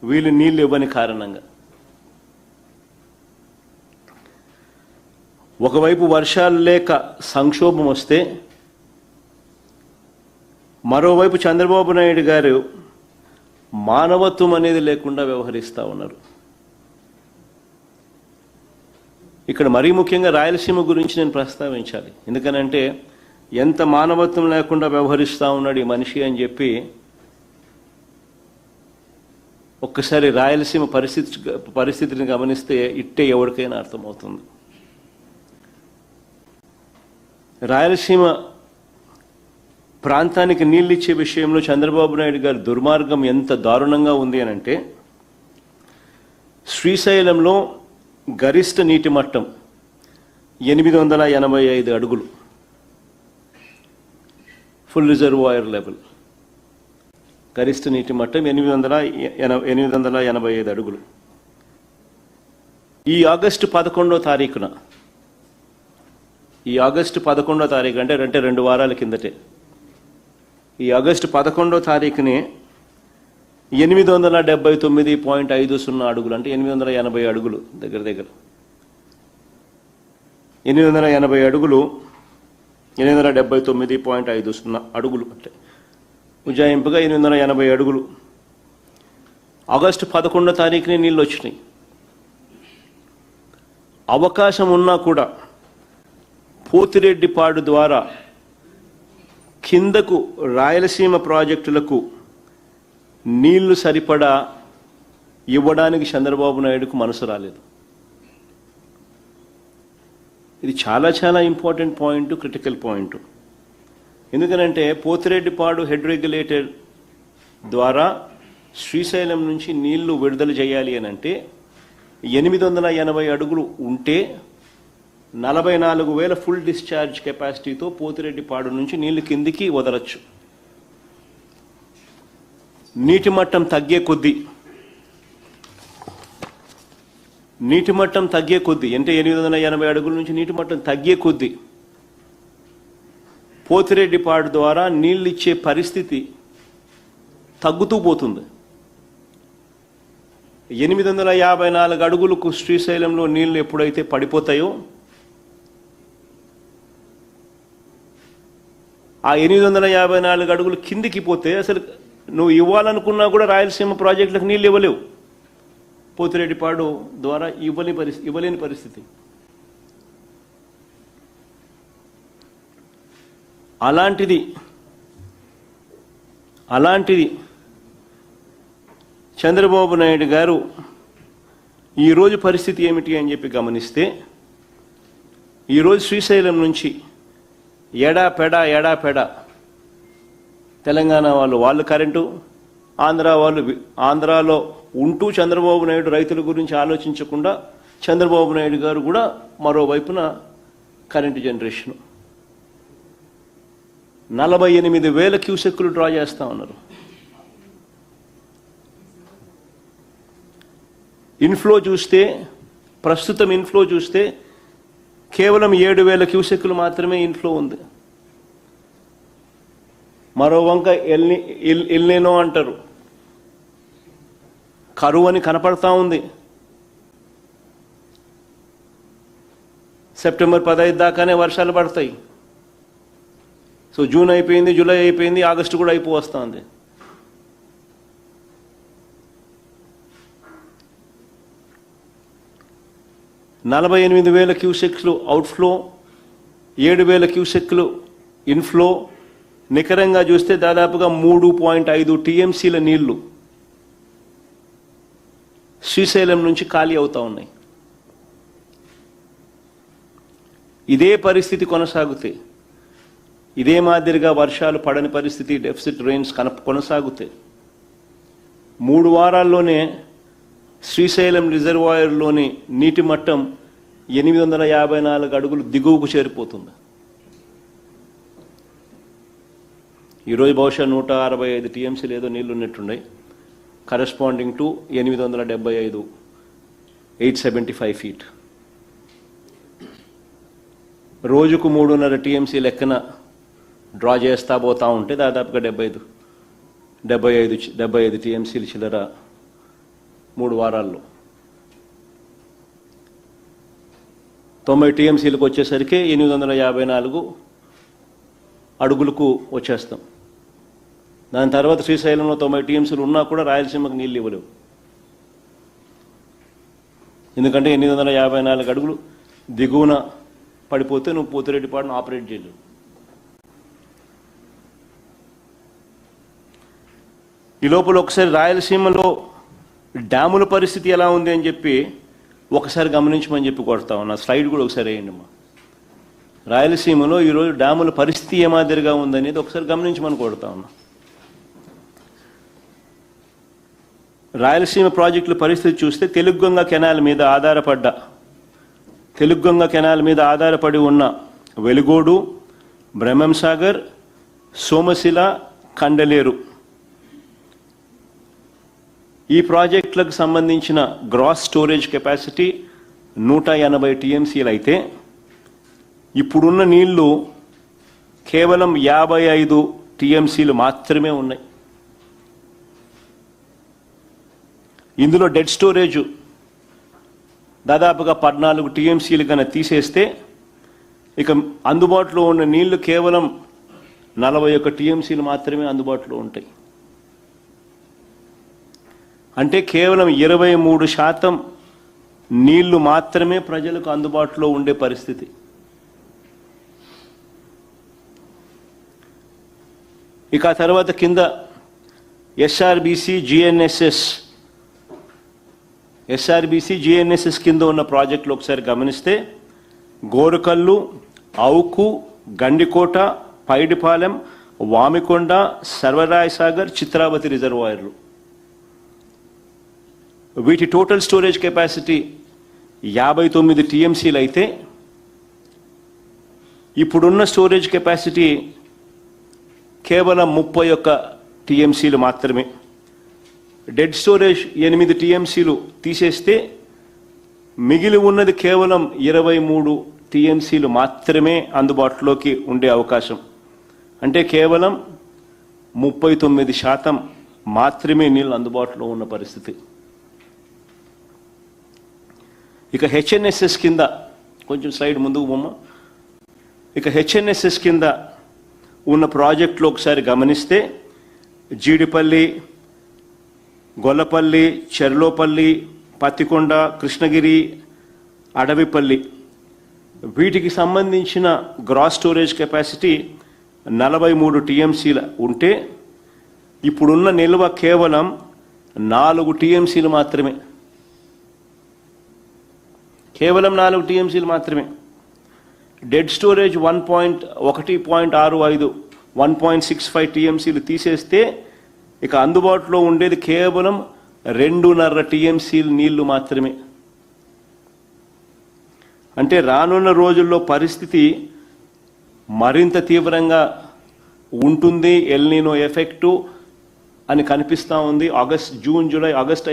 వీళ్ళు నీళ్ళు ఇవ్వని కారణంగా. ఒకవైపు వర్షాలు లేక సంక్షోభం వస్తే, మరోవైపు చంద్రబాబు నాయుడు గారు మానవత్వం అనేది లేకుండా వ్యవహరిస్తూ ఉన్నారు. ఇక్కడ మరీ ముఖ్యంగా రాయలసీమ గురించి నేను ప్రస్తావించాలి. ఎందుకనంటే ఎంత మానవత్వం లేకుండా వ్యవహరిస్తూ ఉన్నాడు ఈ మనిషి అని చెప్పి ఒక్కసారి రాయలసీమ పరిస్థితిని గమనిస్తే ఇట్టే ఎవరికైనా అర్థమవుతుంది. రాయలసీమ ప్రాంతానికి నీళ్ళు ఇచ్చే విషయంలో చంద్రబాబు నాయుడు గారి దుర్మార్గం ఎంత దారుణంగా ఉంది అనంటే, శ్రీశైలంలో గరిష్ట నీటి మట్టం 885 అడుగులు, ఫుల్ రిజర్వాయర్ లెవెల్. గరిష్ట నీటి మట్టం 885 అడుగులు. ఈ ఆగస్టు 11వ తారీఖున, అంటే 2 వారాల కిందటే, ఈ ఆగస్టు 11వ తారీఖునే 879.50 అడుగులు, అంటే 880 అడుగులు, దగ్గర 880 అడుగులు, 879.50 అడుగులు, అంటే ఉజ్జాయింపుగా 880 అడుగులు ఆగస్టు 11వ తారీఖునే నీళ్ళు వచ్చినాయి. అవకాశం ఉన్నా కూడా పోతిరెడ్డిపాడు ద్వారా కిందకు రాయలసీమ ప్రాజెక్టులకు నీళ్లు సరిపడా ఇవ్వడానికి చంద్రబాబు నాయుడుకు మనసు రాలేదు. ఇది చాలా చాలా ఇంపార్టెంట్ పాయింట్, క్రిటికల్ పాయింట్. ఎందుకనంటే పోతిరెడ్డిపాడు హెడ్ రెగ్యులేటర్ ద్వారా శ్రీశైలం నుంచి నీళ్లు విడుదల చేయాలి అని అంటే 880 అడుగులు ఉంటే 44,000 ఫుల్ డిశ్చార్జ్ కెపాసిటీతో పోతిరెడ్డిపాడు నుంచి నీళ్లు కిందికి వదలచ్చు. నీటి మట్టం తగ్గే కొద్దీ అంటే 880 అడుగుల నుంచి నీటి మట్టం తగ్గే కొద్దీ పోతిరెడ్డిపాడు ద్వారా నీళ్ళు ఇచ్చే పరిస్థితి తగ్గుతూ పోతుంది. 854 అడుగులకు శ్రీశైలంలో నీళ్లు ఎప్పుడైతే పడిపోతాయో, ఆ 854 అడుగులు కిందికి పోతే అసలు నువ్వు ఇవ్వాలనుకున్నా కూడా రాయలసీమ ప్రాజెక్టులకు నీళ్ళు ఇవ్వలేవు. పోతిరెడ్డిపాడు ద్వారా ఇవ్వలేని పరిస్థితి. అలాంటిది చంద్రబాబు నాయుడు గారు ఈరోజు పరిస్థితి ఏమిటి అని చెప్పి గమనిస్తే, ఈరోజు శ్రీశైలం నుంచి ఎడాపెడ తెలంగాణ వాళ్ళు కరెంటు, ఆంధ్రాలో ఉంటూ చంద్రబాబు నాయుడు రైతుల గురించి ఆలోచించకుండా చంద్రబాబు నాయుడు గారు కూడా మరోవైపున కరెంటు జనరేషను 48,000 క్యూసెక్కులు డ్రా చేస్తూ ఉన్నారు. ప్రస్తుతం ఇన్ఫ్లో చూస్తే కేవలం 7,000 క్యూసెక్కులు మాత్రమే ఇన్ఫ్లో ఉంది. మరో వంక ఎల్నినో అంటారు, కరువు అని కనపడతా ఉంది. సెప్టెంబర్ 15 దాకానే వర్షాలు పడతాయి. సో జూన్ అయిపోయింది, జూలై అయిపోయింది, ఆగస్టు కూడా వస్తుంది. నలభై 48,000 క్యూసెక్లు అవుట్ఫ్లో, 7,000 క్యూసెక్లు ఇన్ఫ్లో. నికరంగా చూస్తే దాదాపుగా 3.5 టీఎంసీల నీళ్లు శ్రీశైలం నుంచి ఖాళీ అవుతా ఉన్నాయి. ఇదే పరిస్థితి కొనసాగితే, ఇదే మాదిరిగా వర్షాలు పడని పరిస్థితి, డెఫిసిట్ రెయిన్స్ కొనసాగితే 3 వారాల్లోనే శ్రీశైలం రిజర్వాయర్లోని నీటి మట్టం 854 అడుగులు దిగువకు చేరిపోతుంది. ఈరోజు బహుశా 165 టీఎంసీలు ఏదో నీళ్లు ఉన్నట్టున్నాయి, కరెస్పాండింగ్ టు 875 ఫీట్. రోజుకు 3.5 టీఎంసీ లెక్కన డ్రా చేస్తా పోతా ఉంటే దాదాపుగా 75 టీఎంసీలు చిల్లర 3 వారాల్లో 90 టీఎంసీలకు వచ్చేసరికి 854 అడుగులకు వచ్చేస్తాం. దాని తర్వాత శ్రీశైలంలో 90 టీఎంసీలు ఉన్నా కూడా రాయలసీమకు నీళ్ళు ఇవ్వలేవు. ఎందుకంటే 854 అడుగులు దిగువన పడిపోతే నువ్వు పోతిరెడ్డిపాడును ఆపరేట్ చేయలేవు. ఈ లోపల ఒకసారి రాయలసీమలో డ్యాముల పరిస్థితి ఎలా ఉంది అని చెప్పి ఒకసారి గమనించమని చెప్పి కొడతా ఉన్నా. స్లైడ్ కూడా ఒకసారి వేయండి అమ్మా. రాయలసీమలో ఈరోజు డ్యాముల పరిస్థితి ఏ మాదిరిగా ఉందనేది ఒకసారి గమనించమని కొడతా ఉన్నా. రాయలసీమ ప్రాజెక్టుల పరిస్థితి చూస్తే తెలుగుగంగ కెనాల్ మీద ఆధారపడి ఉన్న వెలుగోడు, బ్రహ్మంసాగర్, సోమశిల, కండలేరు ఈ ప్రాజెక్టులకు సంబంధించిన గ్రాస్ స్టోరేజ్ కెపాసిటీ 180 టీఎంసీలు అయితే ఇప్పుడున్న నీళ్లు కేవలం 55 టీఎంసీలు మాత్రమే ఉన్నాయి. ఇందులో డెడ్ స్టోరేజ్ దాదాపుగా 14 టీఎంసీలు కన్నా తీసేస్తే ఇక అందుబాటులో ఉన్న నీళ్లు కేవలం 41 టీఎంసీలు మాత్రమే అందుబాటులో ఉంటాయి. అంటే కేవలం 23% నీళ్లు మాత్రమే ప్రజలకు అందుబాటులో ఉండే పరిస్థితి. ఇక తర్వాత కింద ఎస్ఆర్బిసి జిఎన్ఎస్ఎస్ కింద ఉన్న ప్రాజెక్టులు ఒకసారి గమనిస్తే గోరుకల్లు, అవుకు, గండికోట, పైడిపాలెం, వామికొండ, సర్వరాయసాగర్, చిత్రావతి రిజర్వాయర్లు. వీటి టోటల్ స్టోరేజ్ కెపాసిటీ 59 టీఎంసీలు అయితే ఇప్పుడున్న స్టోరేజ్ కెపాసిటీ కేవలం 31 టీఎంసీలు మాత్రమే. డెడ్ స్టోరేజ్ 8 టీఎంసీలు తీసేస్తే మిగిలి ఉన్నది కేవలం 23 టీఎంసీలు మాత్రమే అందుబాటులోకి ఉండే అవకాశం. అంటే కేవలం 39% మాత్రమే నీళ్ళు అందుబాటులో ఉన్న పరిస్థితి. ఇక హెచ్ఎన్ఎస్ఎస్ కింద కొంచెం స్లైడ్ ముందుకు బొమ్మ. ఇక హెచ్ఎన్ఎస్ఎస్ కింద ఉన్న ప్రాజెక్టులు ఒకసారి గమనిస్తే జీడిపల్లి, గొల్లపల్లి, చెర్లోపల్లి, పత్తికొండ, కృష్ణగిరి, అడవిపల్లి వీటికి సంబంధించిన గ్రాస్ స్టోరేజ్ కెపాసిటీ 43 టీఎంసీల ఉంటే ఇప్పుడున్న నిల్వ కేవలం 4 టీఎంసీలు మాత్రమే. కేవలం 4 టీఎంసీలు మాత్రమే. డెడ్ స్టోరేజ్ 1.65 టీఎంసీలు తీసేస్తే ఇక అందుబాటులో ఉండేది కేవలం 2.5 టీఎంసీలు నీళ్లు మాత్రమే. అంటే రానున్న రోజుల్లో పరిస్థితి మరింత తీవ్రంగా ఉంటుంది. ఎల్ నీనో ఎఫెక్టు అని కనిపిస్తూ ఉంది. June, July, August